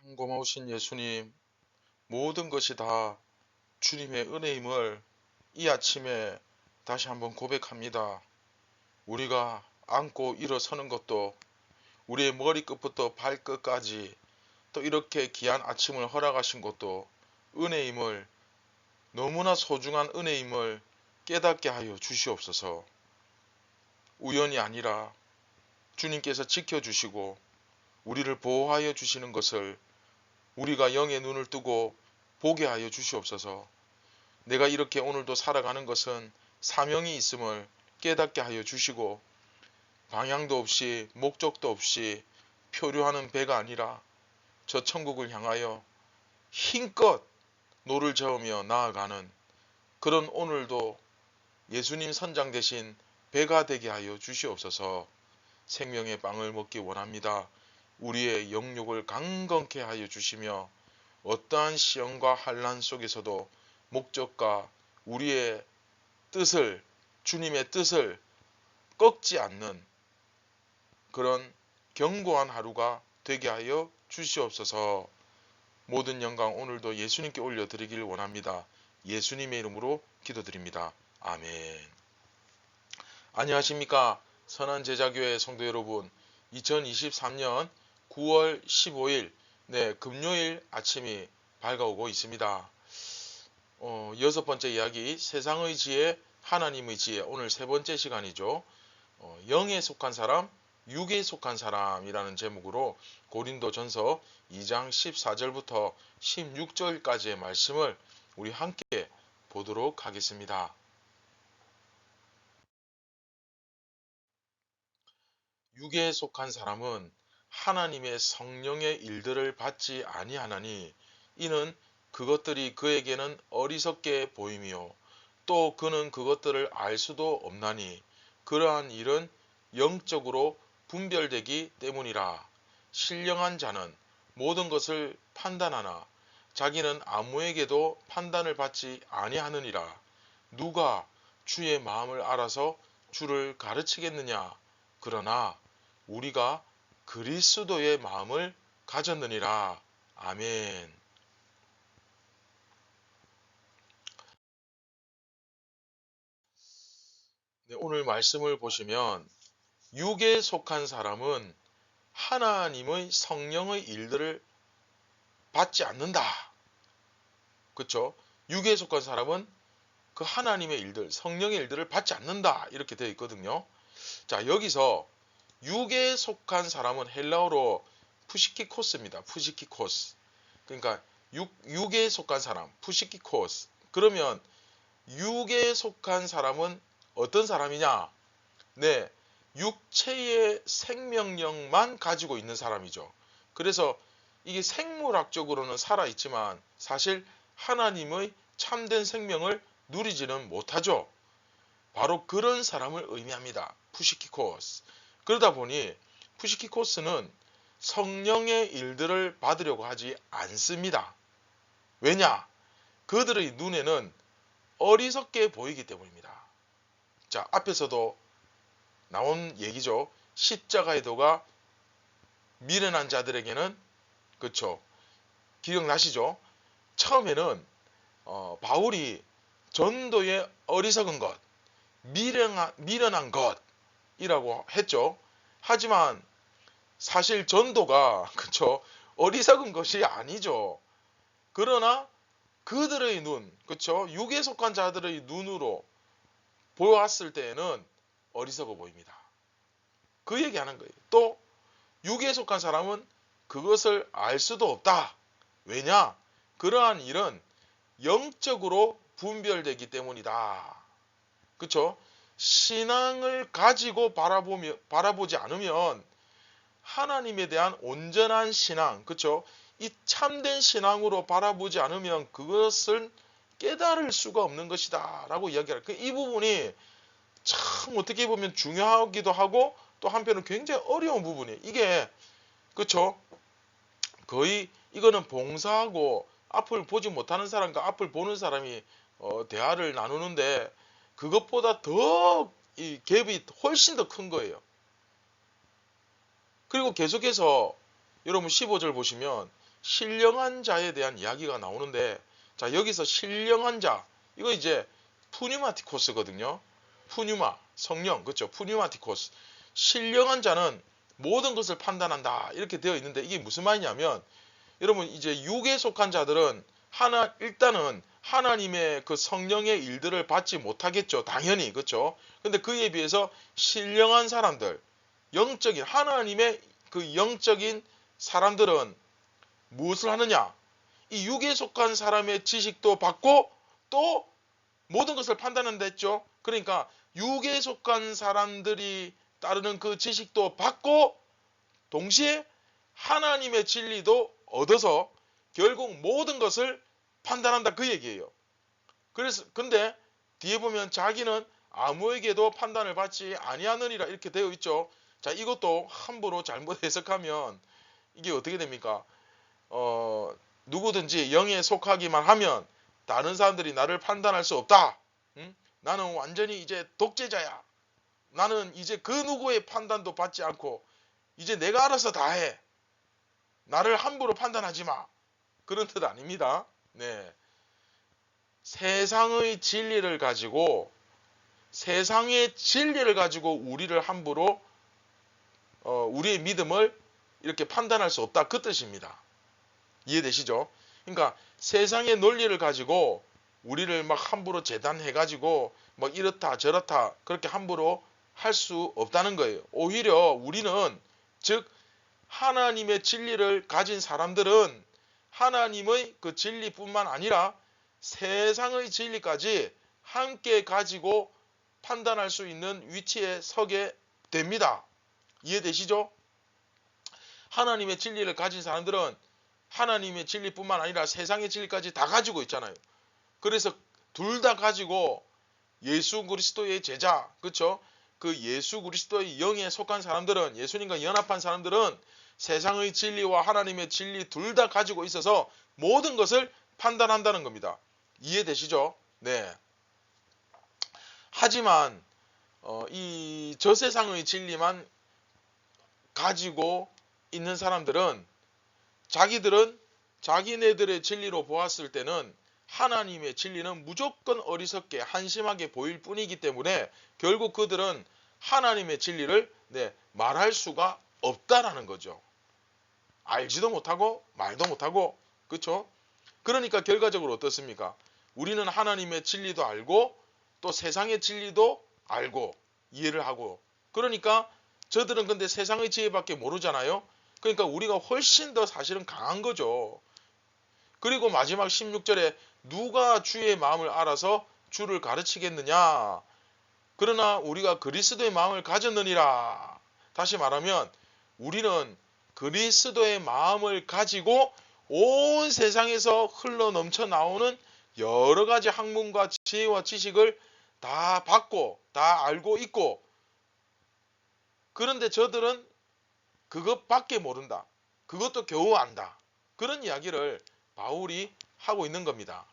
참 고마우신 예수님, 모든 것이 다 주님의 은혜임을 이 아침에 다시 한번 고백합니다. 우리가 앉고 일어서는 것도, 우리의 머리끝부터 발끝까지 또 이렇게 귀한 아침을 허락하신 것도 은혜임을, 너무나 소중한 은혜임을 깨닫게 하여 주시옵소서. 우연이 아니라 주님께서 지켜주시고 우리를 보호하여 주시는 것을 우리가 영의 눈을 뜨고 보게 하여 주시옵소서. 내가 이렇게 오늘도 살아가는 것은 사명이 있음을 깨닫게 하여 주시고, 방향도 없이 목적도 없이 표류하는 배가 아니라 저 천국을 향하여 힘껏 노를 저으며 나아가는 그런 오늘도 예수님 선장 대신 배가 되게 하여 주시옵소서. 생명의 빵을 먹기 원합니다. 우리의 영육을 강건케 하여 주시며 어떠한 시험과 환난 속에서도 목적과 우리의 뜻을, 주님의 뜻을 꺾지 않는 그런 견고한 하루가 되게 하여 주시옵소서. 모든 영광 오늘도 예수님께 올려드리길 원합니다. 예수님의 이름으로 기도드립니다. 아멘. 안녕하십니까, 선한제자교회 성도 여러분. 2023년 9월 15일 금요일 아침이 밝아오고 있습니다. 여섯 번째 이야기, 세상의 지혜, 하나님의 지혜, 오늘 세 번째 시간이죠. 영에 속한 사람, 육에 속한 사람이라는 제목으로 고린도전서 2장 14절부터 16절까지의 말씀을 우리 함께 보도록 하겠습니다. 육에 속한 사람은 하나님의 성령의 일들을 받지 아니하나니 이는 그것들이 그에게는 어리석게 보임이요 또 그는 그것들을 알 수도 없나니 그러한 일은 영적으로 분별되기 때문이라. 신령한 자는 모든 것을 판단하나 자기는 아무에게도 판단을 받지 아니하느니라. 누가 주의 마음을 알아서 주를 가르치겠느냐. 그러나 우리가 그리스도의 마음을 가졌느니라. 아멘. 오늘 말씀을 보시면 육에 속한 사람은 하나님의 성령의 일들을 받지 않는다. 그렇죠? 육에 속한 사람은 그 하나님의 일들, 성령의 일들을 받지 않는다. 이렇게 되어 있거든요. 자, 여기서 육에 속한 사람은 헬라어로 푸시키코스입니다. 푸시키코스. 그러니까 육에 속한 사람, 푸시키코스. 그러면 육에 속한 사람은 어떤 사람이냐? 네, 육체의 생명력만 가지고 있는 사람이죠. 그래서 이게 생물학적으로는 살아있지만 사실 하나님의 참된 생명을 누리지는 못하죠. 바로 그런 사람을 의미합니다. 푸시키코스. 그러다 보니 푸시키코스는 성령의 일들을 받으려고 하지 않습니다. 왜냐? 그들의 눈에는 어리석게 보이기 때문입니다. 자, 앞에서도 나온 얘기죠. 십자가의 도가 미련한 자들에게는, 그렇죠, 기억나시죠? 처음에는 바울이 전도의 어리석은 것, 미련한 것이라고 했죠. 하지만 사실 전도가, 그렇죠, 어리석은 것이 아니죠. 그러나 그들의 눈, 그렇죠, 육에 속한 자들의 눈으로 보았을 때에는 어리석어 보입니다. 그 얘기하는 거예요. 또 육에 속한 사람은 그것을 알 수도 없다. 왜냐? 그러한 일은 영적으로 분별되기 때문이다. 그렇죠? 신앙을 가지고 바라보지 않으면 하나님에 대한 온전한 신앙, 그렇죠? 이 참된 신앙으로 바라보지 않으면 그것을 깨달을 수가 없는 것이다 라고 이야기할 거예요. 이 부분이 참 어떻게 보면 중요하기도 하고 또 한편은 굉장히 어려운 부분이에요. 이게, 그렇죠, 거의 이거는 봉사하고 앞을 보지 못하는 사람과 앞을 보는 사람이 대화를 나누는데 그것보다 더 이 갭이 훨씬 더 큰 거예요. 그리고 계속해서 여러분 15절 보시면 신령한 자에 대한 이야기가 나오는데, 자, 여기서 신령한 자, 이거 이제 푸뉴마티코스거든요. 푸뉴마, 성령, 그렇죠? 푸뉴마티코스. 신령한 자는 모든 것을 판단한다, 이렇게 되어 있는데, 이게 무슨 말이냐면, 여러분 이제 육에 속한 자들은 일단은 하나님의 그 성령의 일들을 받지 못하겠죠. 당연히, 그렇죠? 근데 그에 비해서 신령한 사람들, 영적인 하나님의 그 영적인 사람들은 무엇을 하느냐? 이 육에 속한 사람의 지식도 받고 또 모든 것을 판단한다 했죠. 그러니까 육에 속한 사람들이 따르는 그 지식도 받고 동시에 하나님의 진리도 얻어서 결국 모든 것을 판단한다, 그 얘기예요. 그래서 근데 뒤에 보면 자기는 아무에게도 판단을 받지 아니하느니라, 이렇게 되어 있죠. 자, 이것도 함부로 잘못 해석하면 이게 어떻게 됩니까? 누구든지 영에 속하기만 하면 다른 사람들이 나를 판단할 수 없다. 응? 나는 완전히 이제 독재자야. 나는 이제 그 누구의 판단도 받지 않고 이제 내가 알아서 다 해. 나를 함부로 판단하지 마. 그런 뜻 아닙니다. 네. 세상의 진리를 가지고 우리를 함부로 우리의 믿음을 이렇게 판단할 수 없다, 그 뜻입니다. 이해되시죠? 그러니까 세상의 논리를 가지고 우리를 막 함부로 재단해가지고 막 이렇다 저렇다 그렇게 함부로 할 수 없다는 거예요. 오히려 우리는, 즉 하나님의 진리를 가진 사람들은 하나님의 그 진리뿐만 아니라 세상의 진리까지 함께 가지고 판단할 수 있는 위치에 서게 됩니다. 이해되시죠? 하나님의 진리를 가진 사람들은 하나님의 진리뿐만 아니라 세상의 진리까지 다 가지고 있잖아요. 그래서 둘 다 가지고 예수 그리스도의 제자, 그렇죠? 그 예수 그리스도의 영에 속한 사람들은, 예수님과 연합한 사람들은 세상의 진리와 하나님의 진리 둘 다 가지고 있어서 모든 것을 판단한다는 겁니다. 이해되시죠? 네. 하지만 이 저세상의 진리만 가지고 있는 사람들은 자기들은 자기네들의 진리로 보았을 때는 하나님의 진리는 무조건 어리석게 한심하게 보일 뿐이기 때문에 결국 그들은 하나님의 진리를 말할 수가 없다라는 거죠. 알지도 못하고 말도 못하고, 그렇죠? 그러니까 결과적으로 어떻습니까? 우리는 하나님의 진리도 알고 또 세상의 진리도 알고 이해를 하고, 그러니까 저들은 근데 세상의 지혜밖에 모르잖아요. 그러니까 우리가 훨씬 더 사실은 강한 거죠. 그리고 마지막 16절에 누가 주의 마음을 알아서 주를 가르치겠느냐? 그러나 우리가 그리스도의 마음을 가졌느니라. 다시 말하면 우리는 그리스도의 마음을 가지고 온 세상에서 흘러 넘쳐 나오는 여러 가지 학문과 지혜와 지식을 다 받고 다 알고 있고, 그런데 저들은 그것밖에 모른다. 그것도 겨우 안다. 그런 이야기를 바울이 하고 있는 겁니다.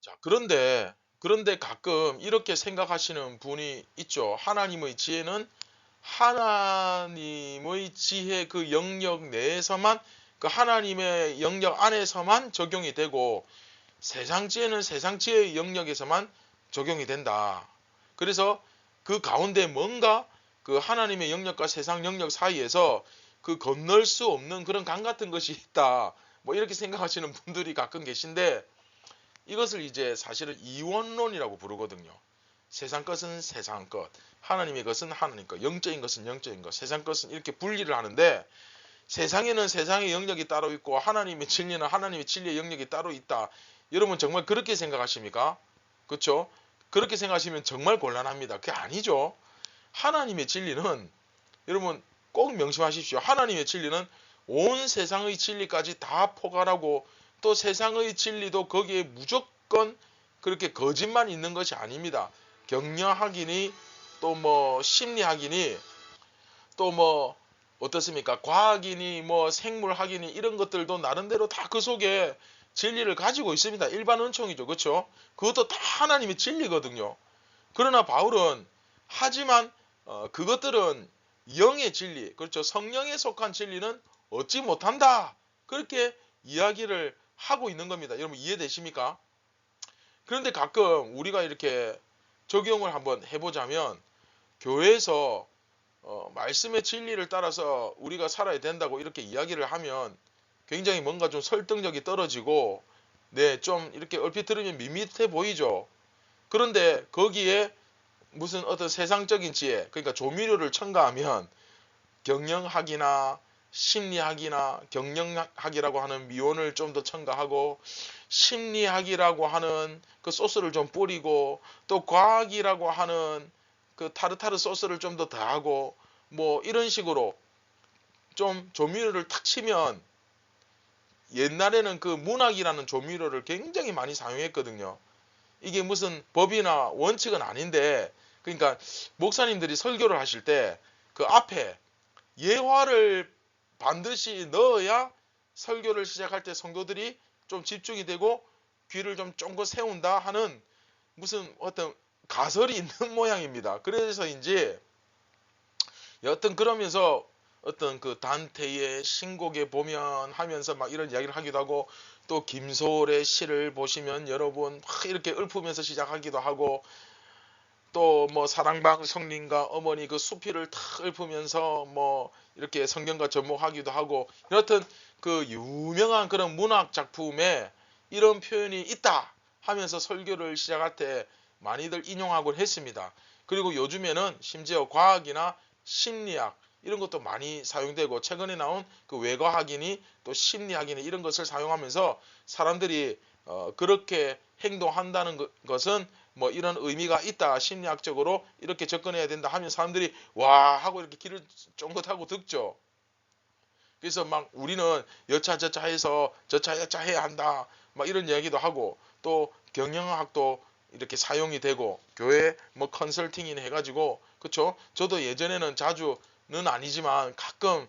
자, 그런데 가끔 이렇게 생각하시는 분이 있죠. 하나님의 지혜는 하나님의 지혜 그 영역 내에서만, 그 하나님의 영역 안에서만 적용이 되고 세상 지혜는 세상 지혜의 영역에서만 적용이 된다. 그래서 그 가운데 뭔가 그 하나님의 영역과 세상 영역 사이에서 그 건널 수 없는 그런 강 같은 것이 있다. 뭐 이렇게 생각하시는 분들이 가끔 계신데, 이것을 이제 사실은 이원론이라고 부르거든요. 세상 것은 세상 것, 하나님의 것은 하나님 것, 영적인 것은 영적인 것, 세상 것은 이렇게 분리를 하는데, 세상에는 세상의 영역이 따로 있고 하나님의 진리는 하나님의 진리의 영역이 따로 있다. 여러분 정말 그렇게 생각하십니까? 그렇죠? 그렇게 생각하시면 정말 곤란합니다. 그게 아니죠. 하나님의 진리는, 여러분 꼭 명심하십시오. 하나님의 진리는 온 세상의 진리까지 다 포괄하고 또 세상의 진리도 거기에 무조건 그렇게 거짓만 있는 것이 아닙니다. 경영학이니 또 뭐 심리학이니 또 뭐 어떻습니까? 과학이니 뭐 생물학이니 이런 것들도 나름대로 다 그 속에 진리를 가지고 있습니다. 일반 은총이죠. 그렇죠? 그것도 다 하나님의 진리거든요. 그러나 바울은 하지만 그것들은 영의 진리, 그렇죠. 성령에 속한 진리는 얻지 못한다. 그렇게 이야기를 하고 있는 겁니다. 여러분 이해되십니까? 그런데 가끔 우리가 이렇게 적용을 한번 해보자면 교회에서 말씀의 진리를 따라서 우리가 살아야 된다고 이렇게 이야기를 하면 굉장히 뭔가 좀 설득력이 떨어지고 네, 좀 이렇게 얼핏 들으면 밋밋해 보이죠. 그런데 거기에 무슨 어떤 세상적인 지혜, 그러니까 조미료를 첨가하면 경영학이나 심리학이나 경영학이라고 하는 미원을 좀 더 첨가하고 심리학이라고 하는 그 소스를 좀 뿌리고 또 과학이라고 하는 그 타르타르 소스를 좀 더 더하고 뭐 이런 식으로 좀 조미료를 탁 치면 옛날에는 그 문학이라는 조미료를 굉장히 많이 사용했거든요. 이게 무슨 법이나 원칙은 아닌데 그러니까 목사님들이 설교를 하실 때 그 앞에 예화를 반드시 넣어야 설교를 시작할 때 성도들이 좀 집중이 되고 귀를 좀 쫑긋 세운다 하는 무슨 어떤 가설이 있는 모양입니다. 그래서인지 여튼 그러면서 어떤 그 단테의 신곡에 보면 하면서 막 이런 이야기를 하기도 하고 또 김소월의 시를 보시면 여러분 막 이렇게 읊으면서 시작하기도 하고 또 뭐 사랑방 성님과 어머니 그 수필을 탁 읊으면서 뭐 이렇게 성경과 접목하기도 하고 여하튼 그 유명한 그런 문학 작품에 이런 표현이 있다 하면서 설교를 시작할 때 많이들 인용하곤 했습니다. 그리고 요즘에는 심지어 과학이나 심리학 이런 것도 많이 사용되고 최근에 나온 그 외과학이니 또 심리학이니 이런 것을 사용하면서 사람들이 그렇게 행동한다는 것은 뭐 이런 의미가 있다 심리학적으로 이렇게 접근해야 된다 하면 사람들이 와 하고 이렇게 귀를 쫑긋하고 듣죠. 그래서 막 우리는 여차저차 해서 저차여차 해야 한다 막 이런 이야기도 하고 또 경영학도 이렇게 사용이 되고 교회 뭐 컨설팅이나 해가지고 그쵸. 저도 예전에는 자주는 아니지만 가끔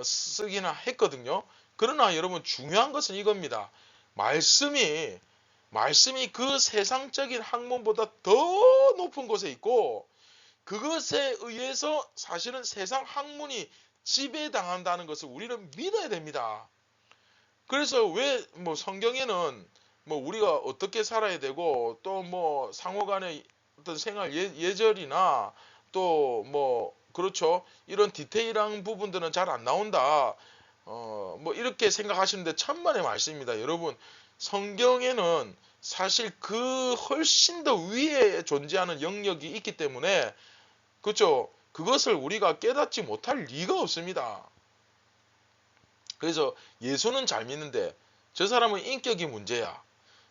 쓰기나 했거든요. 그러나 여러분 중요한 것은 이겁니다. 말씀이 그 세상적인 학문보다 더 높은 곳에 있고 그것에 의해서 사실은 세상 학문이 지배당한다는 것을 우리는 믿어야 됩니다. 그래서 왜 뭐 성경에는 뭐 우리가 어떻게 살아야 되고 또 뭐 상호간의 어떤 생활 예절이나 또 뭐 그렇죠. 이런 디테일한 부분들은 잘 안 나온다. 뭐 이렇게 생각하시는데 천만의 말씀입니다. 여러분 성경에는 사실 그 훨씬 더 위에 존재하는 영역이 있기 때문에 그렇죠. 그것을 우리가 깨닫지 못할 리가 없습니다. 그래서 예수는 잘 믿는데 저 사람은 인격이 문제야.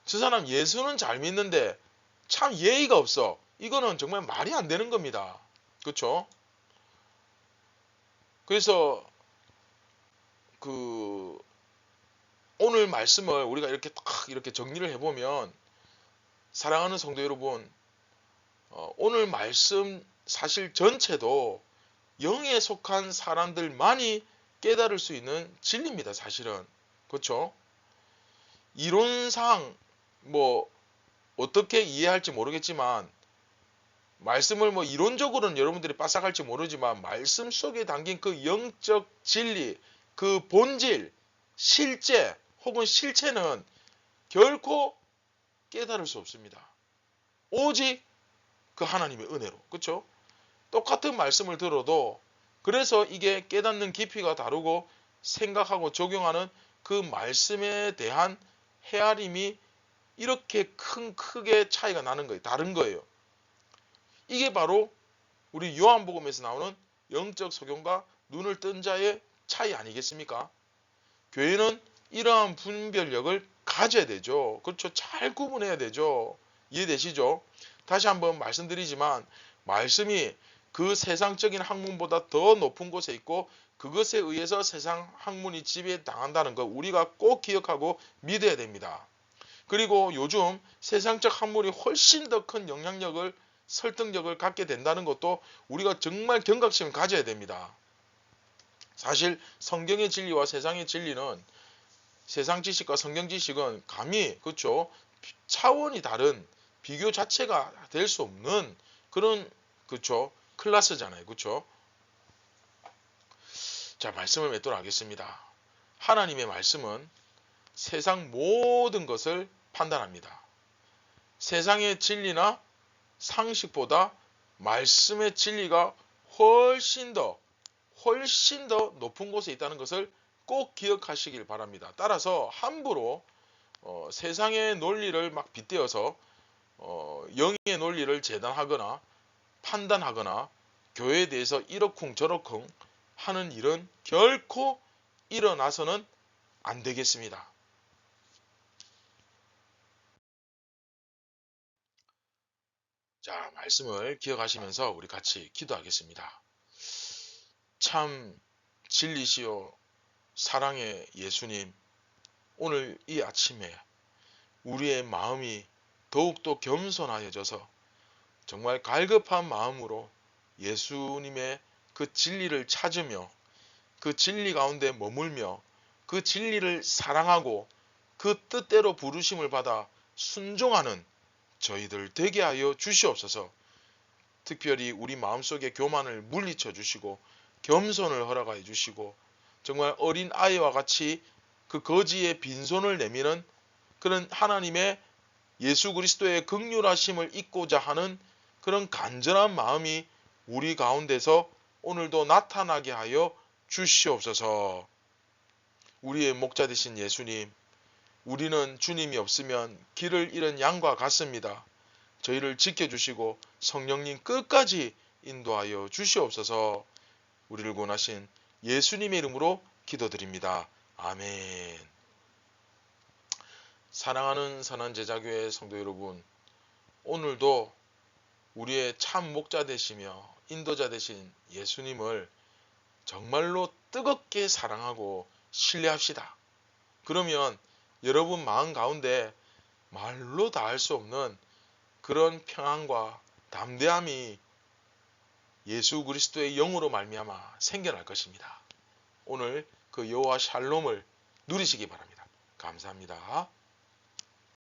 저 사람 예수는 잘 믿는데 참 예의가 없어. 이거는 정말 말이 안 되는 겁니다. 그렇죠? 그래서 그 오늘 말씀을 우리가 이렇게 딱 이렇게 정리를 해보면 사랑하는 성도 여러분 오늘 말씀 사실 전체도 영에 속한 사람들만이 깨달을 수 있는 진리입니다. 사실은 그렇죠? 이론상 뭐 어떻게 이해할지 모르겠지만 말씀을 뭐 이론적으로는 여러분들이 빠삭할지 모르지만 말씀 속에 담긴 그 영적 진리, 그 본질, 실제 혹은 실체는 결코 깨달을 수 없습니다. 오직 그 하나님의 은혜로. 그렇죠? 똑같은 말씀을 들어도 그래서 이게 깨닫는 깊이가 다르고 생각하고 적용하는 그 말씀에 대한 헤아림이 이렇게 크게 차이가 나는 거예요. 다른 거예요. 이게 바로 우리 요한복음에서 나오는 영적 소경과 눈을 뜬 자의 차이 아니겠습니까? 교회는 이러한 분별력을 가져야 되죠. 그렇죠. 잘 구분해야 되죠. 이해되시죠? 다시 한번 말씀드리지만 말씀이 그 세상적인 학문보다 더 높은 곳에 있고 그것에 의해서 세상 학문이 지배당한다는 것 우리가 꼭 기억하고 믿어야 됩니다. 그리고 요즘 세상적 학문이 훨씬 더 큰 영향력을 설득력을 갖게 된다는 것도 우리가 정말 경각심을 가져야 됩니다. 사실 성경의 진리와 세상의 진리는 세상 지식과 성경 지식은 감히 그렇죠 차원이 다른 비교 자체가 될 수 없는 그런 그렇죠 클래스잖아요. 그렇죠? 자, 말씀을 맺도록 하겠습니다. 하나님의 말씀은 세상 모든 것을 판단합니다. 세상의 진리나 상식보다 말씀의 진리가 훨씬 더 높은 곳에 있다는 것을 꼭 기억하시길 바랍니다. 따라서 함부로 세상의 논리를 막 빗대어서 영의 논리를 재단하거나 판단하거나 교회에 대해서 이러쿵 저러쿵 하는 일은 결코 일어나서는 안 되겠습니다. 자, 말씀을 기억하시면서 우리 같이 기도하겠습니다. 참 진리시요 사랑의 예수님, 오늘 이 아침에 우리의 마음이 더욱더 겸손하여져서 정말 갈급한 마음으로 예수님의 그 진리를 찾으며 그 진리 가운데 머물며 그 진리를 사랑하고 그 뜻대로 부르심을 받아 순종하는 저희들 되게 하여 주시옵소서. 특별히 우리 마음속의 교만을 물리쳐 주시고 겸손을 허락하여 주시고 정말 어린 아이와 같이 그 거지의 빈손을 내미는 그런 하나님의 예수 그리스도의 긍휼하심을 잊고자 하는 그런 간절한 마음이 우리 가운데서 오늘도 나타나게 하여 주시옵소서. 우리의 목자 되신 예수님, 우리는 주님이 없으면 길을 잃은 양과 같습니다. 저희를 지켜주시고 성령님 끝까지 인도하여 주시옵소서. 우리를 구원하신 예수님의 이름으로 기도드립니다. 아멘. 사랑하는 선한제자교회 성도 여러분, 오늘도 우리의 참 목자 되시며 인도자 되신 예수님을 정말로 뜨겁게 사랑하고 신뢰합시다. 그러면 여러분 마음 가운데 말로 다 할 수 없는 그런 평안과 담대함이 예수 그리스도의 영으로 말미암아 생겨날 것입니다. 오늘 그 여호와 샬롬을 누리시기 바랍니다. 감사합니다.